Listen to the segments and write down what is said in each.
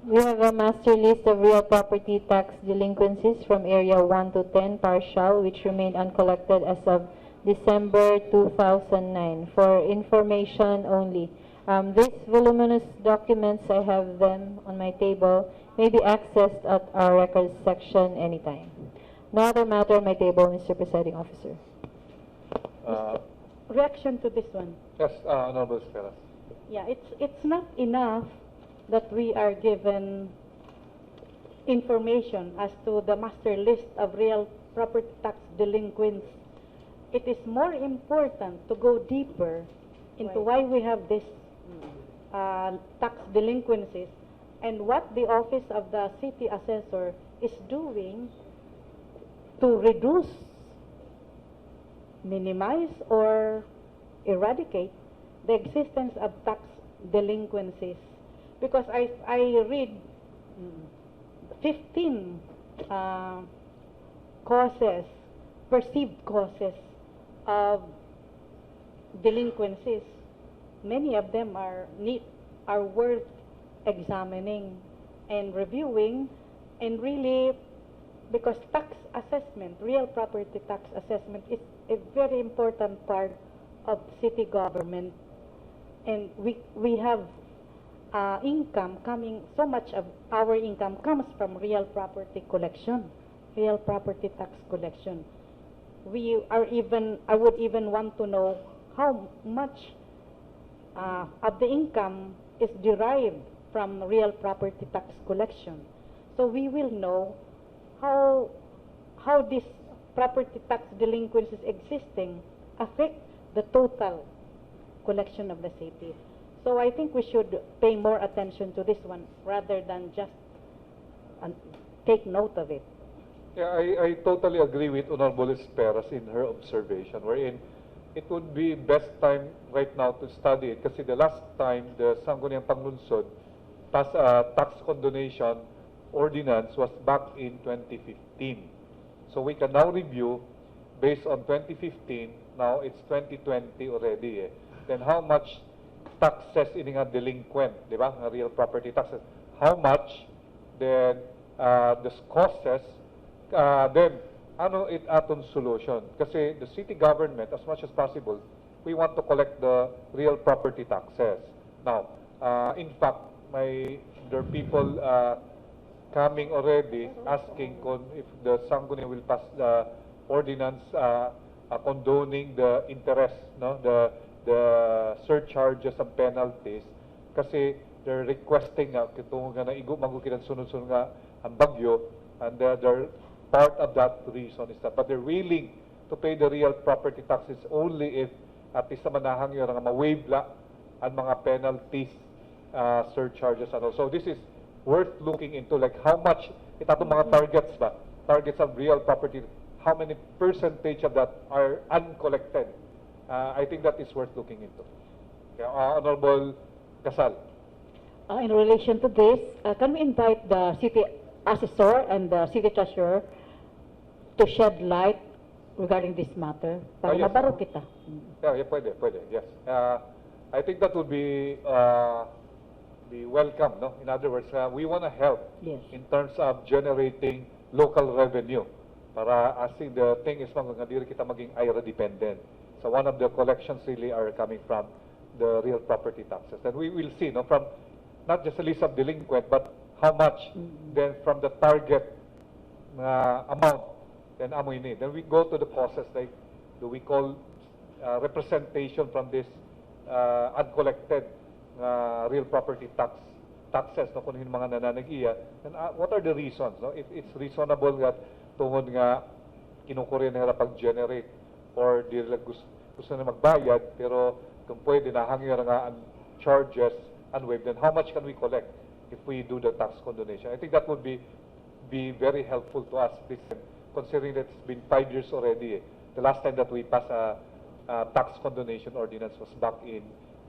We have a master list of real property tax delinquencies from area 1 to 10 partial, which remained uncollected as of December 2009. For information only, these voluminous documents, I have them on my table, may be accessed at our records section anytime. No other matter on my table, Mr. Presiding Officer. Reaction to this one. Yes, Honorable Speras. Yeah, it's not enough that we are given information as to the master list of real property tax delinquents. It is more important to go deeper into why we have this tax delinquencies and what the office of the city assessor is doing to reduce, minimize, or eradicate the existence of tax delinquencies. Because I read 15 causes, perceived causes of delinquencies. Many of them are worth examining and reviewing, and really, because tax assessment, real property tax assessment, is a very important part of city government, and we have income coming. So much of our income comes from real property collection, real property tax collection. I would even want to know how much of the income is derived from real property tax collection. So we will know how these property tax delinquencies existing affect the total collection of the city. So I think we should pay more attention to this one rather than just take note of it. Yeah, I totally agree with Honorable Esperas in her observation, wherein it would be best time right now to study it kasi the last time the Sangguniang Panglunsod passed a tax condonation ordinance was back in 2015. So we can now review based on 2015, now it's 2020 already eh. Then how much taxes ini nga delinquent, di ba? Nga real property taxes. How much, then the causes, then ano it aton solution? Kasi the city government, as much as possible, we want to collect the real property taxes. Now, in fact, there are people coming already asking if the Sangguniang will pass the ordinance condoning the interest, no, the surcharges and penalties, kasi they're requesting nga kung nga naigo magukinan sunod-sunod nga ang bagyo, and they're part of that reason is that, but they're willing to pay the real property taxes only if at least manahang yung nga ma-waive la ang mga penalties, surcharges and all. So this is worth looking into, like how much itatong mga targets ba, targets of real property, how many percentage of that are uncollected. I think that is worth looking into. Yeah, Honorable Casal. In relation to this, can we invite the city assessor and the city treasurer to shed light regarding this matter? Para Yes. mabaro kita. Yeah, pwede, yes. I think that would be welcome, no? In other words, we want to help in terms of generating local revenue. Para I think the thing is nga diri kita maging IRA dependent. So one of the collections really are coming from the real property taxes. And we will see, no, from not just a list of delinquent, but how much then from the target amount then amoy need. Then we go to the process, like do we call representation from this uncollected real property taxes, no, kung yung mga nananag-iya, and what are the reasons, no? If it's reasonable that tungod nga kinukurya na pag-generate or di lang gusto na magbayad, pero kung pwede nahangyo nga ang charges unwaived, then how much can we collect if we do the tax condonation? I think that would be very helpful to us, considering that it's been 5 years already. The last time that we passed a tax condonation ordinance was back in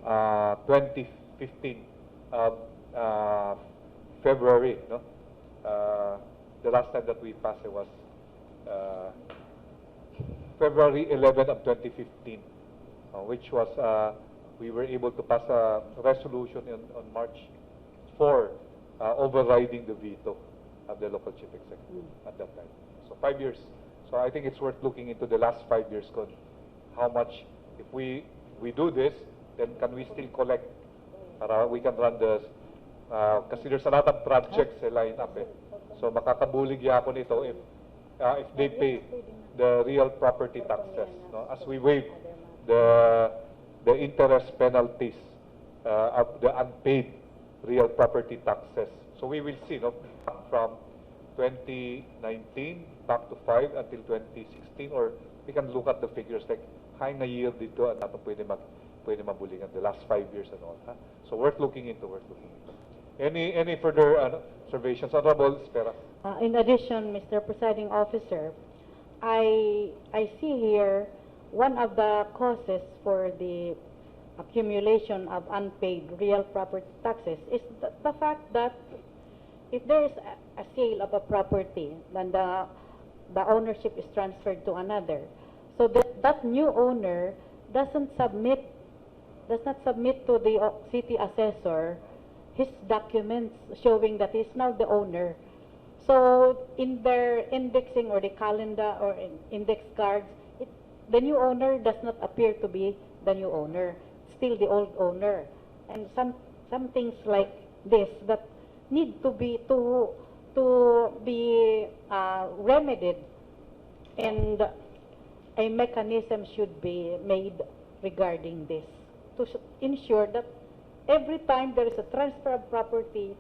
2015, February, no? The last time that we passed it was February 11 of 2015, which was we were able to pass a resolution on March 4 overriding the veto of the local chief executive at that time. So 5 years. So I think it's worth looking into the last 5 years, how much, if we do this, then can we still collect para we can run the, kasi there's a lot of projects line up eh. So makakabulig yapon ito if they pay the real property taxes, no? As we waive the interest penalties of the unpaid real property taxes. So we will see, no, from 2019 back to 5 until 2016, or we can look at the figures like high na year dito at nato pwede mabulingan the last 5 years and all. Huh? So worth looking into. Any further observations, Honorable Spera? In addition, Mr. Presiding Officer, I see here one of the causes for the accumulation of unpaid real property taxes is the fact that if there is a sale of a property, then the ownership is transferred to another. So that new owner does not submit to the city assessor his documents showing that he's now the owner. So in their indexing or the calendar or index cards, the new owner does not appear to be the new owner, still the old owner. And some things like this that need to be remedied, and a mechanism should be made regarding this to ensure that every time there is a transfer of property,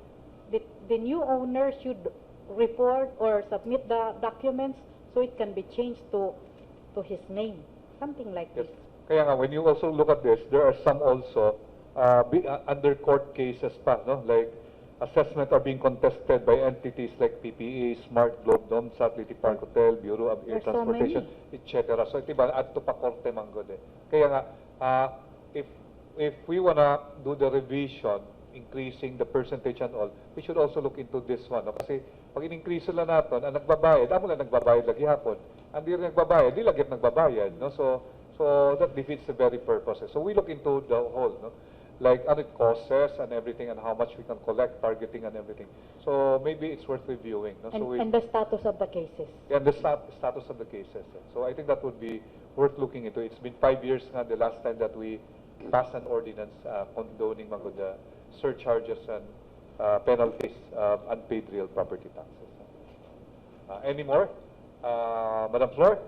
the new owner should report or submit the documents so it can be changed to his name, something like Yes. this. Kaya nga, when you also look at this, there are some also under court cases pa, no? Like assessment are being contested by entities like PPA, Smart Globe, DOMSAT, Liti Park Hotel, Bureau of Air There's so Transportation, etc. So ito ba, add to pa korte manggod eh. Kaya nga, if we wanna do the revision, increasing the percentage and all, we should also look into this one. No? Kasi pag in-increase sila natin, ang nagbabayad, amo lang nagbabayad lagi hapon. Ang di rin nagbabayad, di lagi nagbabayad. No? So that defeats the very purpose. So we look into the whole, no? Like ano it costs and everything and how much we can collect, targeting and everything. So maybe it's worth reviewing. No? So And the status of the cases. and the status of the cases. So I think that would be worth looking into. It's been 5 years nga the last time that we passed an ordinance condoning the surcharges and penalties of unpaid real property taxes. Any more? Madam Flor?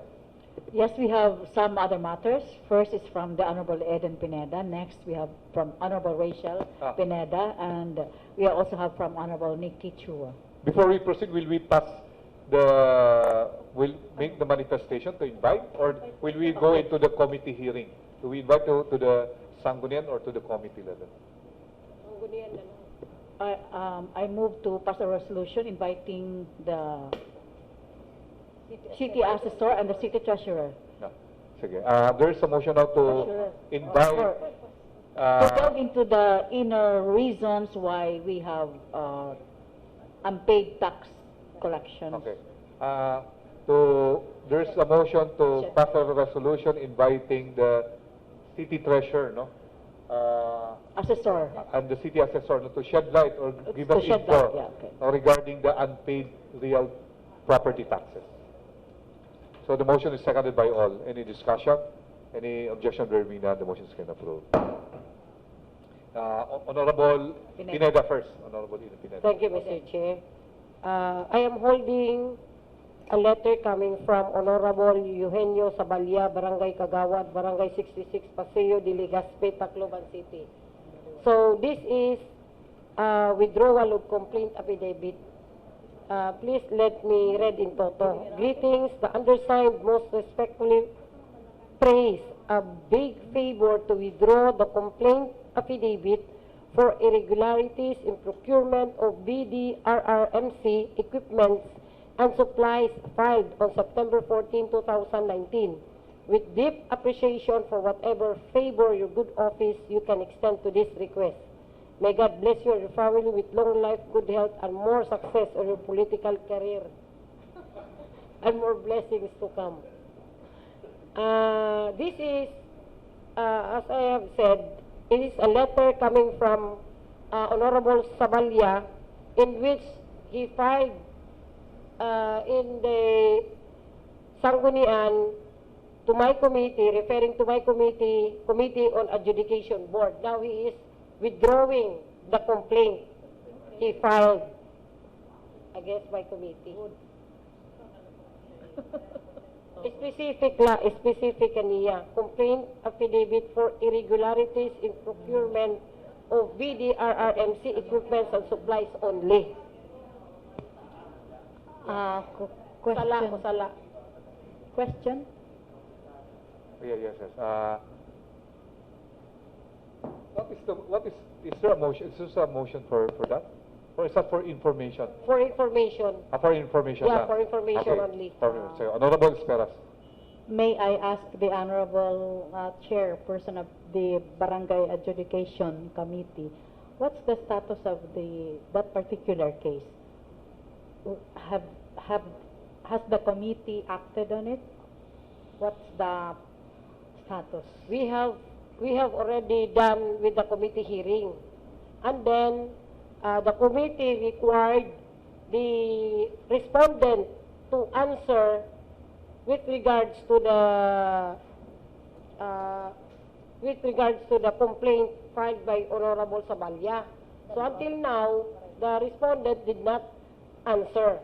Yes, we have some other matters. First is from the Honorable Eden Pineda. Next, we have from Honorable Rachel Pineda. And we also have from Honorable Nikki Chua. Before we proceed, will we will make the manifestation to invite, or will we go into the committee hearing? Do we invite to the Sanggunian or to the committee level? I move to pass a resolution inviting the city assessor and the city treasurer. No. Sige. There is a motion now to invite. To delve into the inner reasons why we have unpaid tax collections. Okay. There's a motion to pass a resolution inviting the city treasurer, no? Assessor. And the city assessor, no, to shed light or give us To shed info light, yeah, okay. regarding the unpaid real property taxes. So the motion is seconded by all. Any discussion? Any objection, Vermina? The motion is approved. Honorable Pineda first. Honorable Pineda. Thank you, Mr. Chair. I am holding a letter coming from Honorable Eugenio Sabalya, Barangay Kagawad, Barangay 66, Paseo de Legazpi, Tacloban City. So this is withdrawal of complaint affidavit. Please let me read in toto. Greetings, the undersigned most respectfully prays a big favor to withdraw the complaint affidavit for irregularities in procurement of BDRRMC equipments and supplies filed on September 14, 2019, with deep appreciation for whatever favor your good office you can extend to this request. May God bless you and your family with long life, good health, and more success in your political career. And more blessings to come. This is, as I have said, it is a letter coming from Honorable Sabalya in which he filed in the Sanggunian to my committee, referring to my committee, Committee on Adjudication Board. Now he is withdrawing the complaint he filed against my committee. Specific kaniya, complaint affidavit for irregularities in procurement of VDRRMC equipments and supplies only. Question. Sala. Question? Yes. Is there a motion? Is there a motion for that? Or is that for information? For information. For information. Yeah, lang. for information Okay. only. So, Honorable Esperas. May I ask the Honorable Chairperson of the Barangay Adjudication Committee, what's the status of that particular case? Has the committee acted on it? What's the status? We have already done with the committee hearing. And then the committee required the respondent to answer with regards to the complaint filed by Honorable Sabalya. So until now, the respondent did not answer.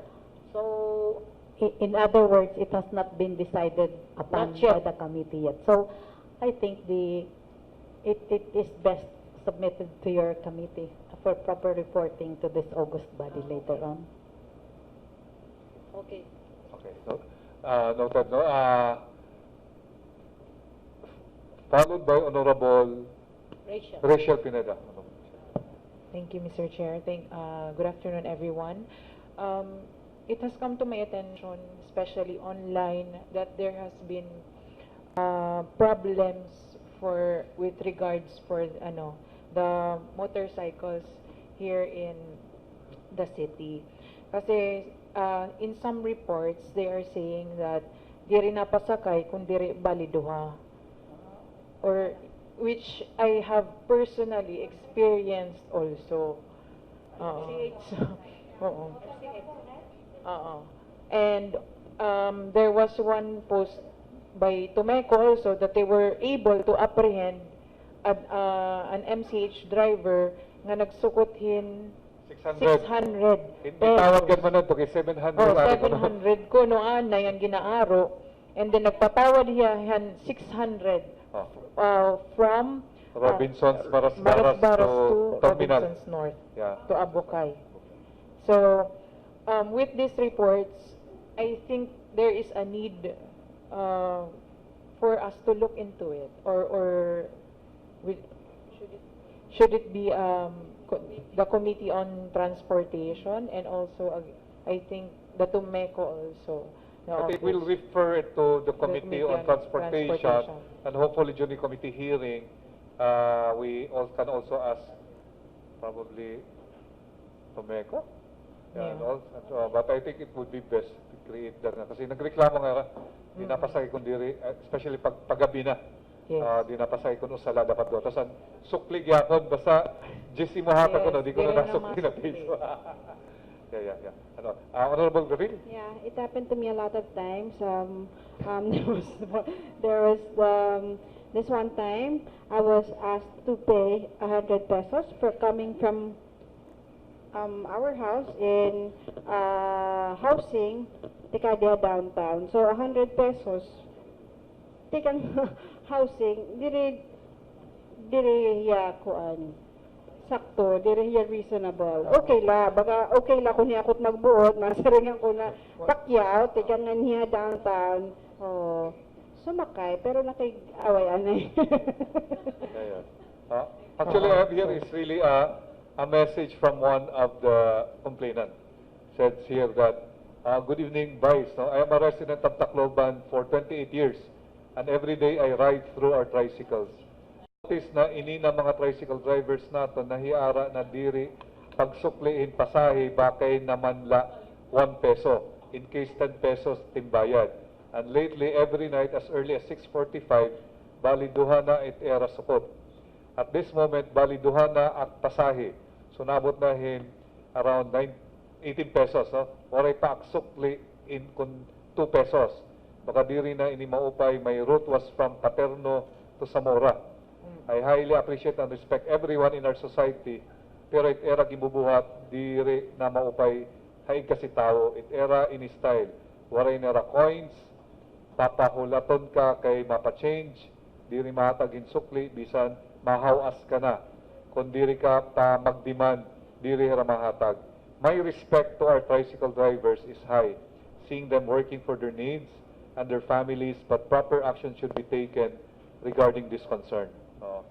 So In other words, it has not been decided upon Not yet. by the committee yet. So I think it is best submitted to your committee for proper reporting to this August body later on. okay. Okay. Noted. No? Followed by Honorable Rachel Pineda. Thank you, Mr. Chair. Good afternoon, everyone. It has come to my attention, especially online, that there has been problems with regards for the motorcycles here in the city. Kasi in some reports, they are saying that diri napasakay kung diri baliduha, or which I have personally experienced also. And there was one post by Tumeco also that they were able to apprehend an MCH driver nga nagsukothin 600 Tawag ka man ito kay 700. 700 ko no anay ang ginaaro, and then nagpatawad yan 600 from Robinsons, Maras to Terminal. Robinsons North, Yeah. to Abukay. So, with these reports, I think there is a need for us to look into it, or should it be the Committee on Transportation, and also I think the Tumeco also. I think we'll refer it to the Committee on Transportation, and hopefully during the committee hearing, we can also ask probably Tumeco. Yeah. But I think it would be best to create that na. Kasi nagreklamo nga, di napasay kung diri, especially paggabi na. Yes. Di napasay kung usala dapat doon. Tapos suklig yakon, basta Jesse mo hata ko, no? Di ko na nasukli na piso. Yeah. Honorable Garil? Yeah, it happened to me a lot of times. There was this one time I was asked to pay 100 pesos for coming from our house in housing Ticadia downtown. So 100 pesos tikang housing diri ya kuan sakto diri ya reasonable. Okay la kun niya akot magbuot masaringan ko na pakyaw tikang niya downtown. Oh, sumakay pero nakig-away anay. Actually, here is really a message from one of the complainant. Says here that, good evening, Vice. No? I am a resident of Tacloban for 28 years, and every day I ride through our tricycles. Notice na ini na mga tricycle drivers nato nahiara na diri pagsukliin pasahe bakay namanla 1 peso, in case 10 pesos timbayad. And lately, every night as early as 6:45, bali duha na it era sukot. At this moment, bali duha na at pasahe. So nabot na hin around 18 pesos, no? Waray pa aksukli in kun 2 pesos. Baka diri na ini maupay, my route was from Paterno to Zamora. I highly appreciate and respect everyone in our society. Pero it era gibubuhat diri na maupay haig kasi tao. It era in style. Waray nera coins, papahulaton ka kay mapa-change, diri mahatag sukli, bisan mahawas ka na. Kung diri ka pa mag-demand, diri ra mahatag. My respect to our tricycle drivers is high, seeing them working for their needs and their families, but proper action should be taken regarding this concern. No?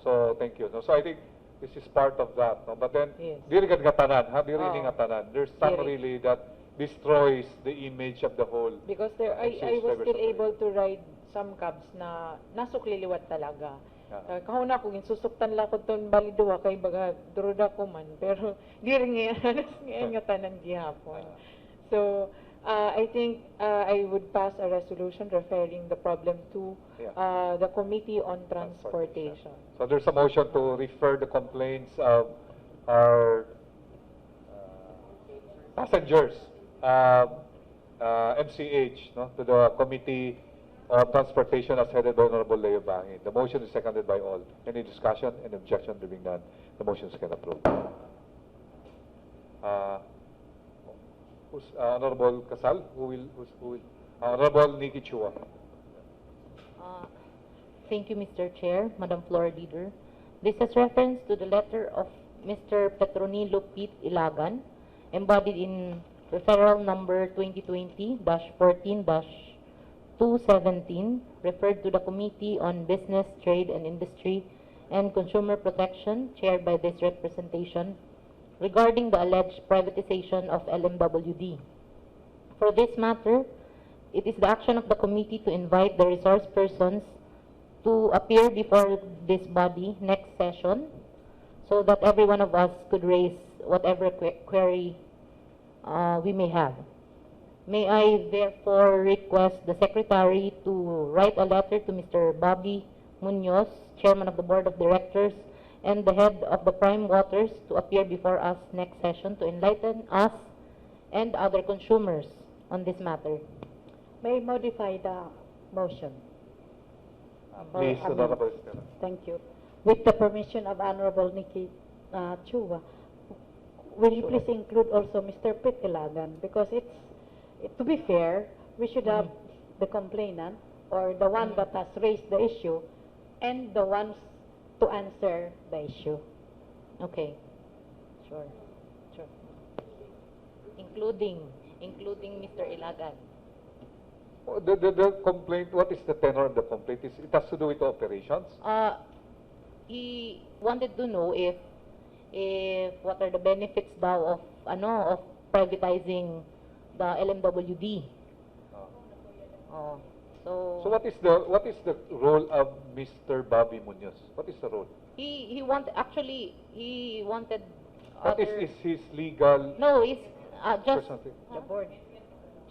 So, thank you. No? So, I think this is part of that. No? But then, Yes. diri ka nga tanan, ha? Diri ni nga tanan. There's some Diri. really that destroys the image of the whole. Because there, I Exchange was drivers still operate. able to ride some cabs na nasukliliwat talaga. Yeah. Kahuna ko, susuktan lang ko itong baliduwa kay baga duruda ko man. Pero di rin ngayon nga tanan gihapon. So, I think I would pass a resolution referring the problem to the Committee on Transportation. So there's a motion to refer the complaints of our passengers, MCH, no, to the Committee on Transportation as headed by Honorable Leo Bangin. The motion is seconded by all. Any discussion and objection there being none? The motion is approved. Who's Honorable Casal? Who will? Honorable Nikki Chua. Thank you, Mr. Chair, Madam Floor Leader. This has reference to the letter of Mr. Petronilo Pete Ilagan, embodied in referral number 2020-14-217, referred to the Committee on Business, Trade and Industry and Consumer Protection, chaired by this representation, regarding the alleged privatization of LMWD. For this matter, it is the action of the committee to invite the resource persons to appear before this body next session so that every one of us could raise whatever query we may have. May I therefore request the Secretary to write a letter to Mr. Bobby Munoz, Chairman of the Board of Directors, and the head of the Prime Waters to appear before us next session to enlighten us and other consumers on this matter. May I modify the motion? Please, Or Honorable amend? Estela. Thank you. With the permission of Honorable Nikki Chua, will you please include also Mr. Pete Ilagan? Because to be fair, we should have the complainant or the one that has raised the issue and the ones to answer the issue. Okay. Sure. Including Mr. Ilagan. Oh, the complaint, what is the tenor of the complaint? It has to do with operations? He wanted to know if what are the benefits daw of privatizing the LMWD. So what is the role of Mr. Bobby Munoz? What is the role? He wanted What is his legal No, it's just personality? The board.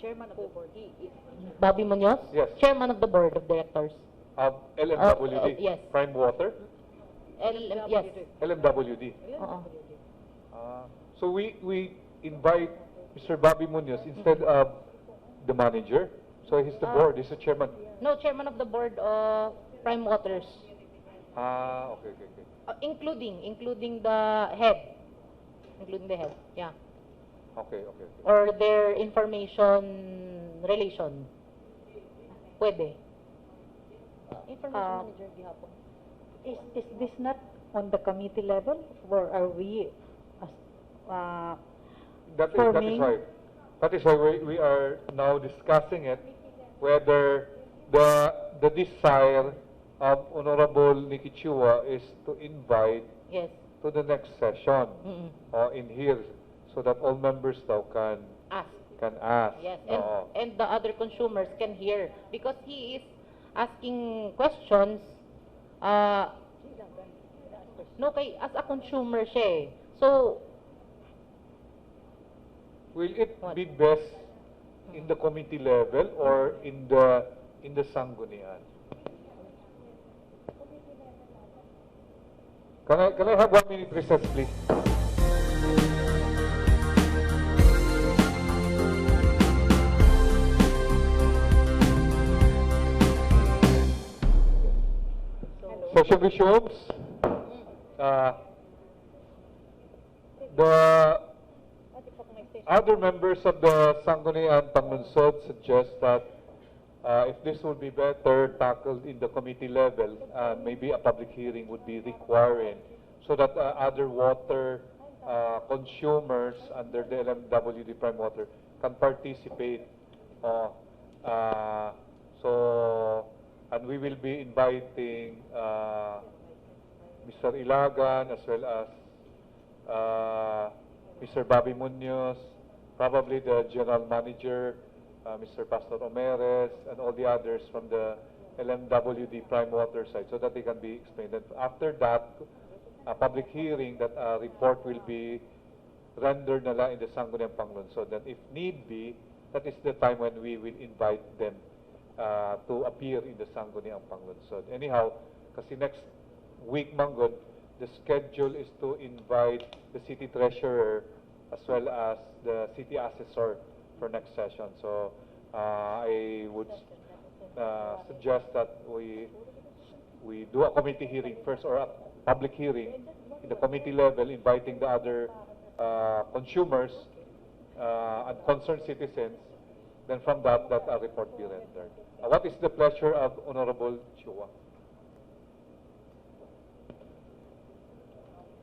Chairman of the board. Bobby Munoz, Yes. Chairman of the Board of Directors. Of LMWD? Yes. Prime Water? Yes. LMWD. So we invite Mr. Bobby Munoz instead of the manager. So he's the board, he's the chairman. No, Chairman of the Board of Prime Waters. Okay. Including the head. Yeah. Okay. Or their information relation. Pwede. Information manager gihapon. Is this not on the committee level, or are we That forming? is why we are now discussing it, whether the desire of Honorable Nikki Chua is to invite Yes. to the next session in here, so that all members now can ask. Yes, Oo. and the other consumers can hear because he is asking questions. No, kay as a consumer siya eh. So, Will it What? be best in the committee level or in the sanggunian? Can I have 1 minute recess, please? Session resumes. The other members of the Sangguniang Panglunsod suggest that if this would be better tackled in the committee level, maybe a public hearing would be required so that other water consumers under the LMWD Prime Water can participate. And we will be inviting Mr. Ilagan as well as Mr. Bobby Munoz, probably the General Manager, Mr. Pastor Omeres, and all the others from the LMWD Prime Water side so that they can be explained. And after that, a public hearing, that a report will be rendered nala in the Sangguniang Panglunsod. Then if need be, that is the time when we will invite them to appear in the Sangguniang Panglunsod. Anyhow, kasi next week, Manggod, the schedule is to invite the city treasurer as well as the city assessor for next session. So I would suggest that we do a committee hearing first, or a public hearing in the committee level, inviting the other consumers and concerned citizens. Then from that a report be rendered. What is the pleasure of Honorable Chua?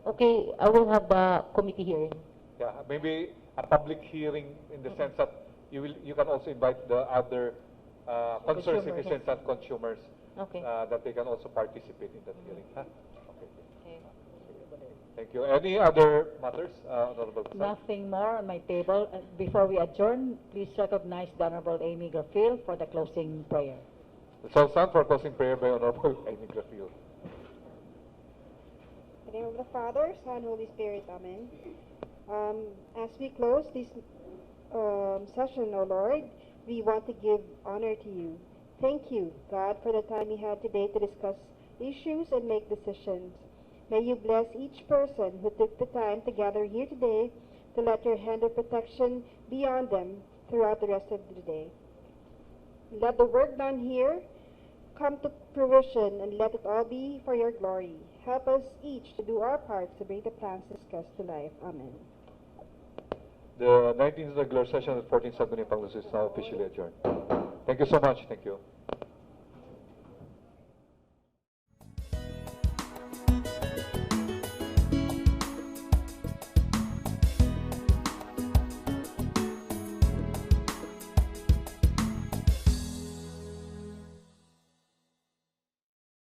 Okay, I will have the committee hearing. Yeah, maybe a public hearing in the sense that you can also invite the other concerned Consumers. citizens and consumers, Okay. that they can also participate in that hearing. Huh? Okay. Thank you. Any other matters, Honorable Pastor? Nothing more on my table. Before we adjourn, please recognize the Honorable Amy Garfield for the closing prayer. Let's all stand for closing prayer by Honorable Amy Garfield. In the name of the Father, Son, Holy Spirit, Amen. As we close this session, O Lord, we want to give honor to you. Thank you, God, for the time we had today to discuss issues and make decisions. May you bless each person who took the time to gather here today, to let your hand of protection be on them throughout the rest of the day. Let the work done here come to fruition, and let it all be for your glory. Help us each to do our part to bring the plans discussed to life. Amen. The 19th regular session of the 14th Sangguniang Panglunsod is now officially adjourned. Thank you so much. Thank you.